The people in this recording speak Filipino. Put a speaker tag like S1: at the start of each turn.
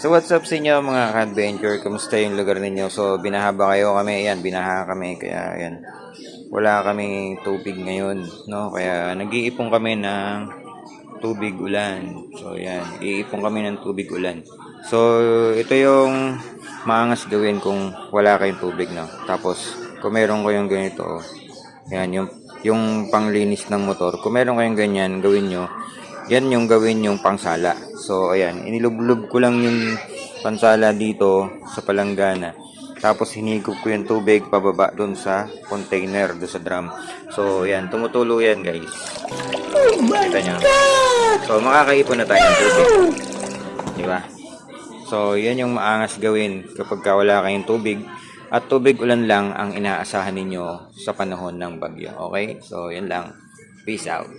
S1: So what's up sa inyo mga ka-adventure? Kamusta yung lugar ninyo? So binahaba kayo kami, ayan, binaha kami kaya ayan. Wala kaming tubig ngayon, no? Kaya nag-iipon kami ng tubig ulan. So ayan, iipon kami ng tubig ulan. So ito yung maangas gawin kung wala kayong tubig, no? Tapos kung meron kayong ganito, ayan, yung panglinis ng motor. Kung meron kayong ganyan, gawin nyo. Yan yung gawin yung pangsala. So, ayan. Inilublob ko lang yung pansala dito sa palanggana. Tapos, hinigop ko yung tubig pababa dun sa container, dun sa drum. So, ayan. Tumutulo yan, guys. Kita nyo. So, makakaipon na tayo ng tubig. Diba? So, yan yung maangas gawin kapag wala kayong tubig. At tubig ulan lang ang inaasahan ninyo sa panahon ng bagyo. Okay? So, yan lang. Peace out.